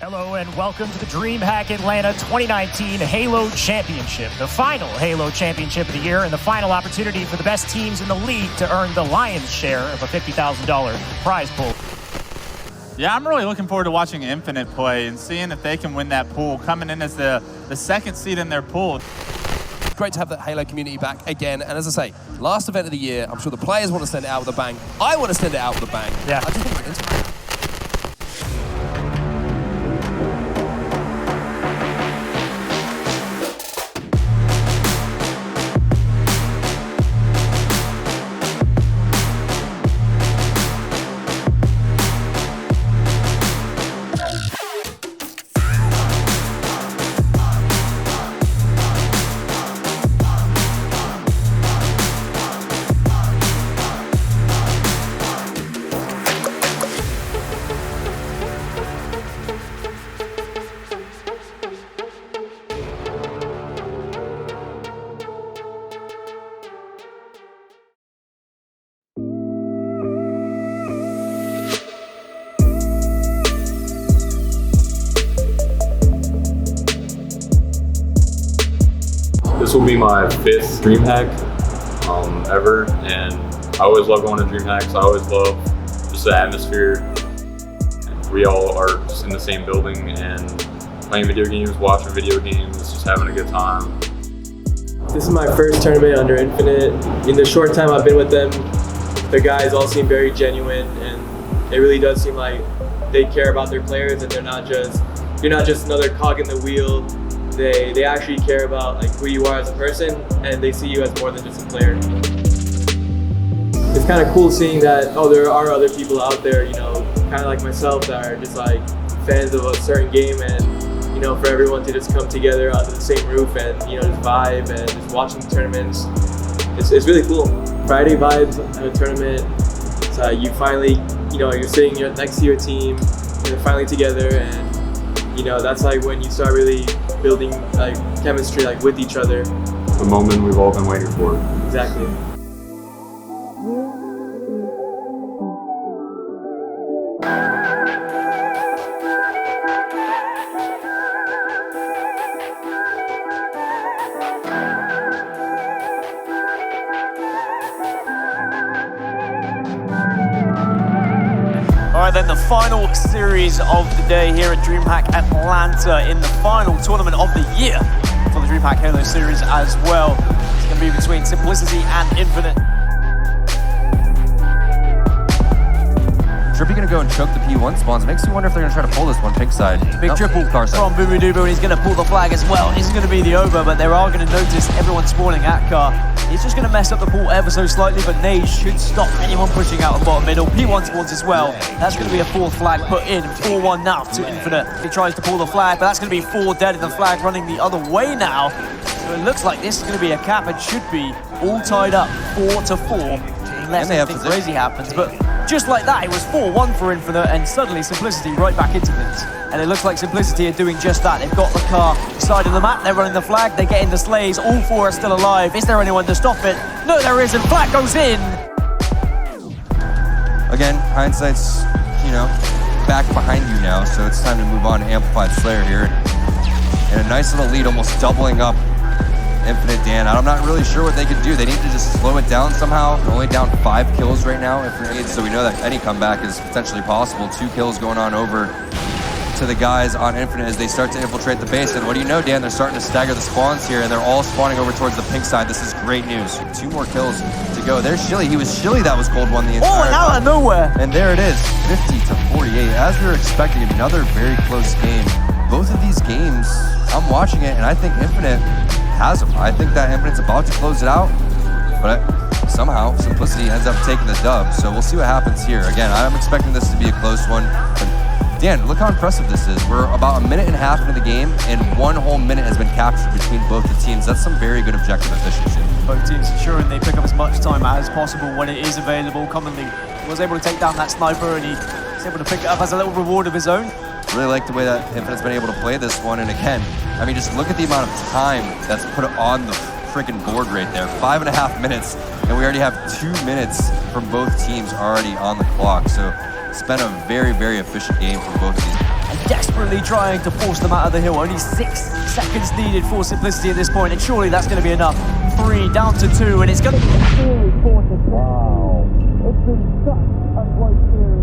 Hello and welcome to the DreamHack Atlanta 2019 Halo Championship, the final Halo Championship of the year and the final opportunity for the best teams in the league to earn the lion's share of a $50,000 prize pool. Yeah, I'm really looking forward to watching Nfinite play and seeing if they can win that pool, coming in as the second seed in their pool. Great to have that Halo community back again, and as I say, last event of the year, I'm sure the players want to send it out with a bang. I want to send it out with a bang. Yeah. I just think it's This will be my 5th DreamHack ever, and I always love going to DreamHacks. I always love just the atmosphere. We all are just in the same building and playing video games, watching video games, just having a good time. This is my first tournament under Nfinite. In the short time I've been with them, the guys all seem very genuine, and it really does seem like they care about their players, and you're not just another cog in the wheel. They actually care about like who you are as a person, and they see you as more than just a player. It's kind of cool seeing that, oh, there are other people out there, you know, kind of like myself, that are just like fans of a certain game, and you know, for everyone to just come together under the same roof and, you know, just vibe and just watching the tournaments. It's really cool. Friday vibes at a tournament. So you finally, you know, you're sitting next to your team, and they're finally together, and you know, that's like when you start really building like chemistry like with each other. The moment we've all been waiting for. Exactly. All right, then the final series of the day here at DreamHack Atlanta in the final tournament of the year for the DreamHack Halo series as well. It's going to be between Simplicity and Nfinite. Trippy gonna go and choke the P1 spawns. Makes me wonder if they're gonna try to pull this one pink side. Big triple from Boo Boo Doo Boo, and he's gonna pull the flag as well. This is gonna be the over, but they are gonna notice everyone spawning at car. He's just gonna mess up the pool ever so slightly, but Nage should stop anyone pushing out the bottom middle. P1 spawns as well. That's gonna be a 4th flag put in. 4-1 now to Nfinite. He tries to pull the flag, but that's gonna be 4 dead, and the flag running the other way now. So it looks like this is gonna be a cap. It should be all tied up 4-4, unless anything crazy happens. But just like that, it was 4-1 for Nfinite, and suddenly Simplicity right back into things. And it looks like Simplicity are doing just that. They've got the car side of the map, they're running the flag, they get in the sleighs, all 4 are still alive. Is there anyone to stop it? No, there isn't. Flag goes in! Again, hindsight's, you know, back behind you now, so it's time to move on to Amplified Slayer here. And a nice little lead, almost doubling up Nfinite Dan. I'm not really sure what they could do. They need to just slow it down somehow. They're only down 5 kills right now, so we know that any comeback is potentially possible. 2 kills going on over to the guys on Nfinite as they start to infiltrate the base. And what do you know, Dan? They're starting to stagger the spawns here, and they're all spawning over towards the pink side. This is great news. 2 more kills to go. There's Shilly. He was Shilly that was cold one the entire and out of nowhere. And there it is, 50-48. As we were expecting, another very close game. Both of these games, I'm watching it, and I think Nfinite has them. I think that Nfinite's about to close it out, but somehow Simplicity ends up taking the dub. So we'll see what happens here. Again, I'm expecting this to be a close one. And Dan, look how impressive this is. We're about 1.5 minutes into the game, and 1 whole minute has been captured between both the teams. That's some very good objective efficiency. Both teams ensuring they pick up as much time as possible when it is available. Commonly was able to take down that sniper, and he's able to pick it up as a little reward of his own. Really like the way that Nfinite's been able to play this one, and again, I mean, just look at the amount of time that's put on the freaking board right there. 5.5 minutes, and we already have 2 minutes from both teams already on the clock. So it's been a very, very efficient game for both of these. Desperately desperately trying to force them out of the hill. Only 6 seconds needed for Simplicity at this point, and surely that's going to be enough. 3 down to 2, and it's going to be really fortunate. Wow. It's been such a close series.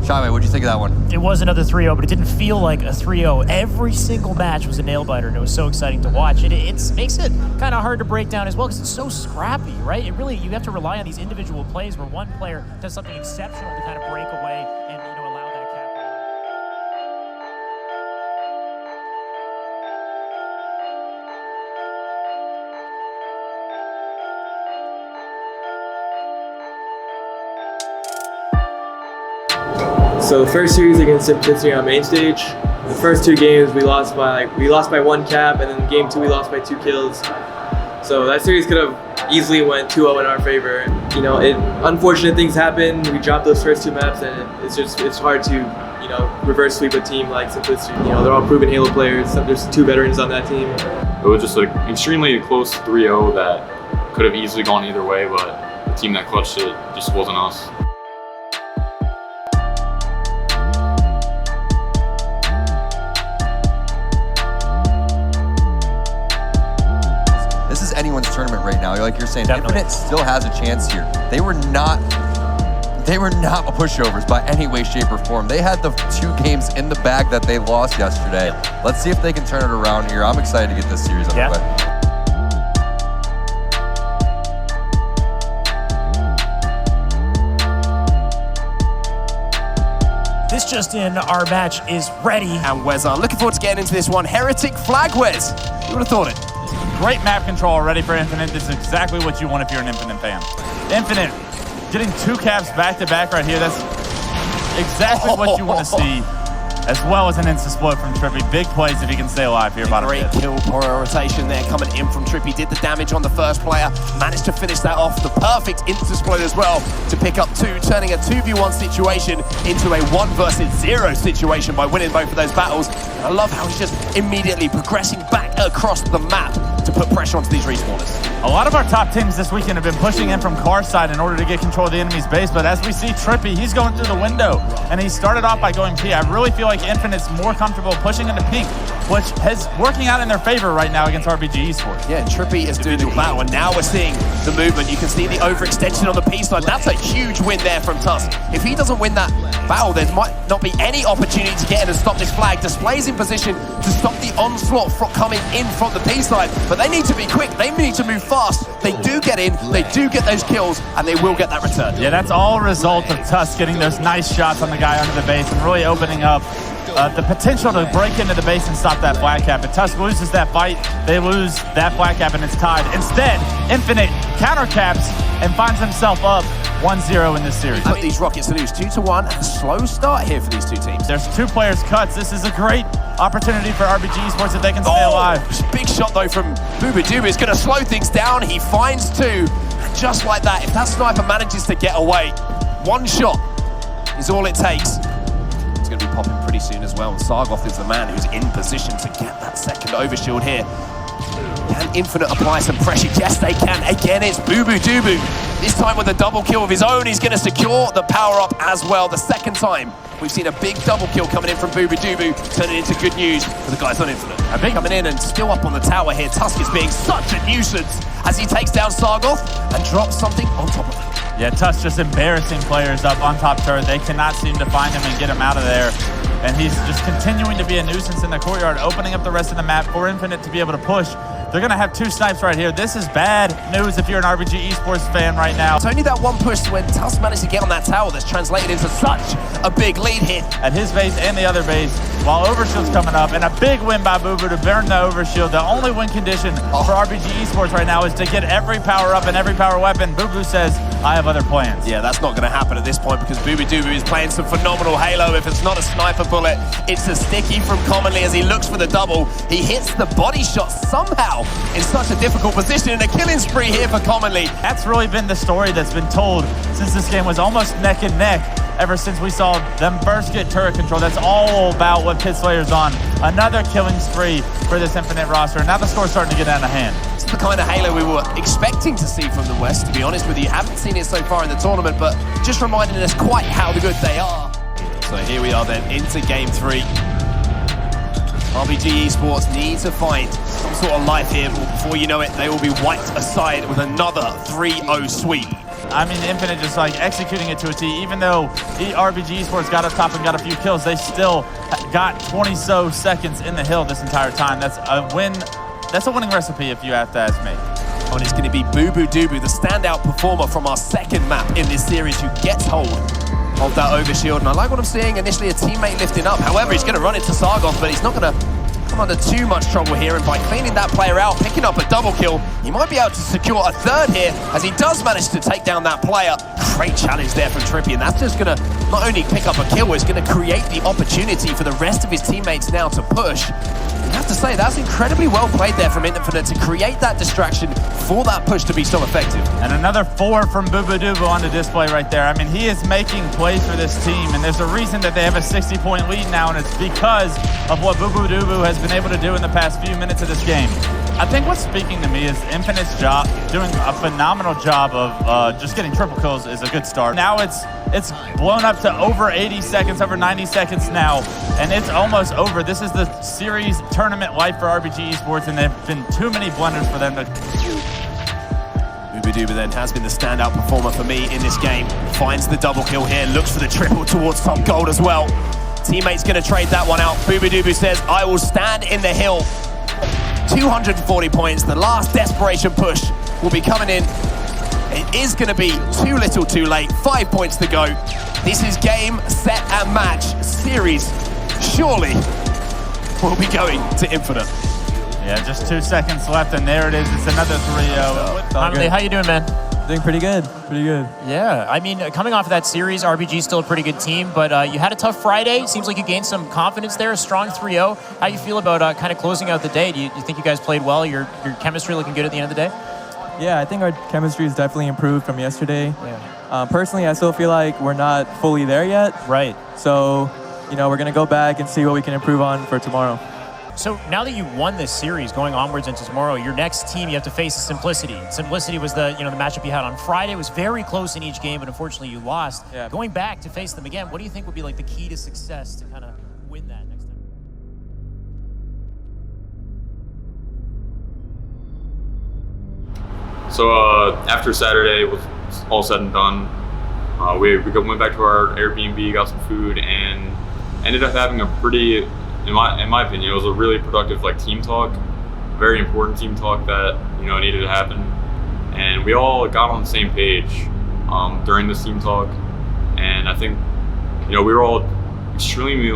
Shaway, what'd you think of that one? It was another 3-0, but it didn't feel like a 3-0. Every single match was a nail-biter, and it was so exciting to watch. It makes it kind of hard to break down as well, because it's so scrappy, right? You have to rely on these individual plays where one player does something exceptional to kind of break away and allow that cap. So the first series against Simplicity on main stage, the first 2 games we lost by 1 cap, and then game 2 we lost by 2 kills. So that series could have easily went 2-0 in our favor. Unfortunate things happen. We dropped those first 2 maps, and it's hard to reverse sweep a team like Simplicity. They're all proven Halo players. There's 2 veterans on that team. It was just an extremely close 3-0 that could have easily gone either way, but the team that clutched it just wasn't us. This is anyone's tournament right now. Like you're saying, Definitely. Infinite still has a chance here. They were not pushovers by any way, shape, or form. They had the 2 games in the bag that they lost yesterday. Let's see if they can turn it around here. I'm excited to get this series underway. This just in, our match is ready. And Wes, I'm looking forward to getting into this one. Heretic Flag, Wes. Who would have thought it? Great map control already for Nfinite. This is exactly what you want if you're an Nfinite fan. Nfinite getting 2 caps back-to-back right here. That's exactly what you want to see, as well as an insta-split from Trippy. Big plays if he can stay alive here. Great kill rotation there coming in from Trippy. Did the damage on the first player. Managed to finish that off. The perfect insta-split as well to pick up 2, turning a 2v1 situation into a 1 versus 0 situation by winning both of those battles. And I love how he's just immediately progressing back across the map to put pressure onto these respawners. A lot of our top teams this weekend have been pushing in from car side in order to get control of the enemy's base, but as we see Trippy, he's going through the window, and he started off by going P. I really feel like Infinite's more comfortable pushing into pink, which is working out in their favor right now against RBG Esports. Yeah, Trippy is doing the battle, and now we're seeing the movement. You can see the overextension on the P side. That's a huge win there from Tusk. If he doesn't win that battle, there might not be any opportunity to get in and stop this flag. Displays in position to stop the onslaught from coming in from the P side, but they need to be quick. They need to move fast. They do get in, they do get those kills, and they will get that return. Yeah, that's all a result of Tusk getting those nice shots on the guy under the base and really opening up the potential to break into the base and stop that flag cap. If Tusk loses that fight, they lose that flag cap and it's tied. Instead, Nfinite counter caps and finds himself up 1-0 in this series. Put these Rockets to lose 2-1. A slow start here for these 2 teams. There's 2 players cuts. This is a great opportunity for RBG Esports if they can stay alive. Big shot though from Booba is going to slow things down. He finds 2, and just like that, if that sniper manages to get away, 1 shot is all it takes. It's going to be popping pretty soon as well. And Sargoth is the man who's in position to get that second overshield here. Can Infinite apply some pressure? Yes, they can. Again, it's Booba. This time with a double kill of his own, he's going to secure the power-up as well. The second time we've seen a big double kill coming in from Booba, turning into good news for the guys on Infinite. A big coming in and still up on the tower here. Tusk is being such a nuisance as he takes down Sargoth and drops something on top of it. Yeah, Tusk just embarrassing players up on top turret. They cannot seem to find him and get him out of there. And he's just continuing to be a nuisance in the courtyard, opening up the rest of the map for Infinite to be able to push. They're going to have 2 snipes right here. This is bad news if you're an RBG Esports fan right now. It's only that 1 push when Tusk managed to get on that tower that's translated into such a big lead here. At his base and the other base, while Overshield's coming up, and a big win by Booba to burn the Overshield. The only win condition for RBG Esports right now is to get every power up and every power weapon. Booba says, I have other plans. Yeah, that's not going to happen at this point because Booba is playing some phenomenal Halo. If it's not a sniper bullet, it's a sticky from Commonly as he looks for the double. He hits the body shot somehow in such a difficult position, and a killing spree here for Commonly. That's really been the story that's been told since this game was almost neck and neck. Ever since we saw them first get turret control. That's all about what Pit Slayer's on. Another killing spree for this Infinite roster. Now the score's starting to get out of hand. It's the kind of Halo we were expecting to see from the West, to be honest with you. Haven't seen it so far in the tournament, but just reminding us quite how good they are. So here we are then into game 3. RBG Esports need to find some sort of life here, but before you know it, they will be wiped aside with another 3-0 sweep. I mean, Nfinite just like executing it to a T. Even though RBG Esports got up top and got a few kills, they still got 20 so seconds in the hill this entire time. That's a win. That's a winning recipe if you have to ask me. And it's going to be Bubu, the standout performer from our second map in this series, who gets hold of that overshield. And I like what I'm seeing. Initially a teammate lifting up. However, he's going to run into Sargon, but he's not going to come under too much trouble here. And by cleaning that player out, picking up a double kill, he might be able to secure a third here, as he does manage to take down that player. Great challenge there from Trippy, and that's just going to not only pick up a kill, it's going to create the opportunity for the rest of his teammates now to push. I have to say, that's incredibly well played there from Nfinite to create that distraction for that push to be so effective. And another 4 from Bubu on the display right there. I mean, he is making plays for this team, and there's a reason that they have a 60-point lead now, and it's because of what Bubu has been able to do in the past few minutes of this game. I think what's speaking to me is Nfinite's job, doing a phenomenal job of just getting triple kills is a good start. Now it's blown up to over 80 seconds, over 90 seconds now, and it's almost over. This is the series tournament life for RBG Esports, and there have been too many blunders for them to... Bubu then has been the standout performer for me in this game. Finds the double kill here, looks for the triple towards top gold as well. Teammate's gonna trade that one out. Bubu says, I will stand in the hill. 240 points, the last desperation push will be coming in. It is gonna be too little too late, 5 points to go. This is game, set, and match. Series, surely, will be going to Nfinite. Yeah, just 2 seconds left, and there it is. It's another 3-0. Hamdi, how you doing, man? Doing pretty good, Yeah, I mean, coming off of that series, RBG's still a pretty good team, but you had a tough Friday. Seems like you gained some confidence there, a strong 3-0. How you feel about kind of closing out the day? Do you think you guys played well? Your chemistry looking good at the end of the day? Yeah, I think our chemistry has definitely improved from yesterday. Yeah. Personally, I still feel like we're not fully there yet. Right. So, we're going to go back and see what we can improve on for tomorrow. So now that you won this series, going onwards into tomorrow, your next team you have to face is Simplicity. Simplicity was the the matchup you had on Friday. It was very close in each game, but unfortunately you lost. Yeah. Going back to face them again, what do you think would be like the key to success to kind of win that next time? So after Saturday was all said and done, we went back to our Airbnb, got some food, and ended up having a pretty, in my opinion, it was a really productive team talk, very important team talk that needed to happen, and we all got on the same page during this team talk, and I think we were all extremely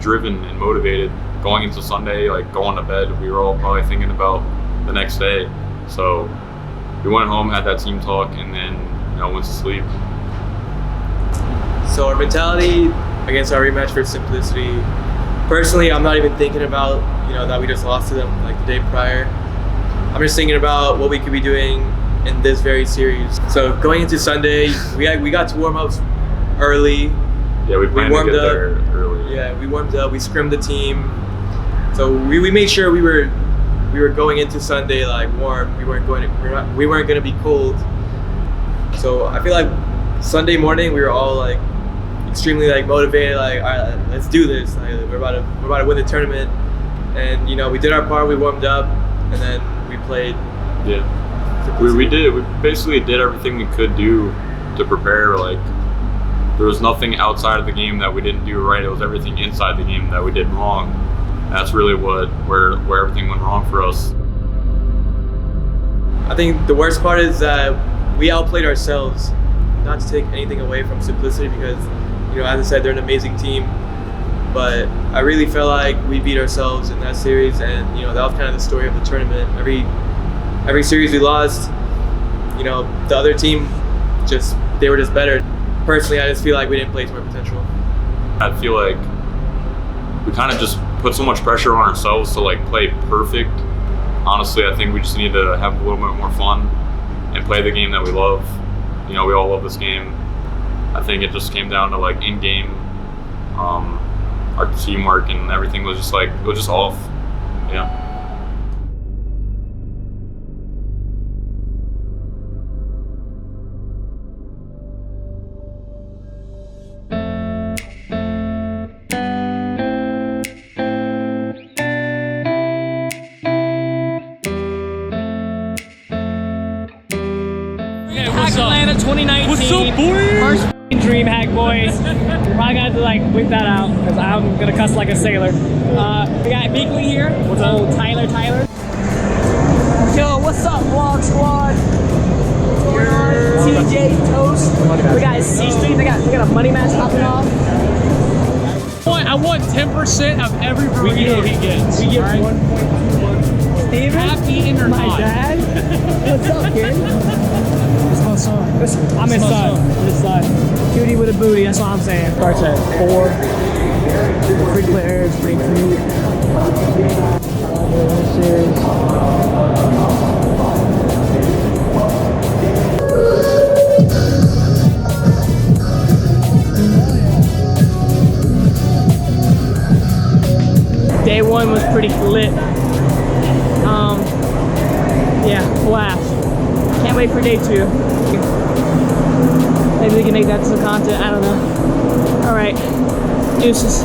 driven and motivated going into Sunday, going to bed. We were all probably thinking about the next day, so we went home, had that team talk, and then went to sleep. So our mentality against our rematch for Simplicity, personally, I'm not even thinking about that we just lost to them the day prior. I'm just thinking about what we could be doing in this very series. So going into Sunday, we got to warm up early. Yeah, we planned to get there early. Yeah, we warmed up. We scrimmed the team. So we made sure we were going into Sunday warm. We weren't going to be cold. So I feel like Sunday morning we were all extremely motivated. All right, let's do this. We're about to win the tournament. And we did our part. We warmed up, and then we played. Yeah, we basically did everything we could do to prepare. There was nothing outside of the game that we didn't do right. It was everything inside the game that we did wrong. That's really where everything went wrong for us. I think the worst part is that we outplayed ourselves. Not to take anything away from Simplicity, because as I said, they're an amazing team, but I really felt like we beat ourselves in that series, and that was kind of the story of the tournament. Every series we lost, the other team they were just better. Personally, I just feel like we didn't play to our potential. I feel like we kind of just put so much pressure on ourselves to play perfect. Honestly, I think we just need to have a little bit more fun and play the game that we love. We all love this game. I think it just came down to in-game, our teamwork and everything was just it was just off. Yeah. 2019. What's up, boys? First f***ing DreamHack, boys. We're probably gonna have to like whip that out because I'm gonna cuss like a sailor. We got Beekle here. What's up? Oh, Tyler. Yo, what's up, Vlog Squad? What's going on? TJ Toast. We got C Street. We got a money match popping off. I want 10% of every burrito he gets. We get 1.21. Steven? Half eaten or My not. dad? What's up, kid? It's my son. I'm his son. Cutie with a booty, that's what I'm saying. Starts at 4. Free player is pretty cute. Day 1 was pretty lit. Yeah, blast. Can't wait for day 2. Maybe we can make that some content, I don't know. All right, deuces.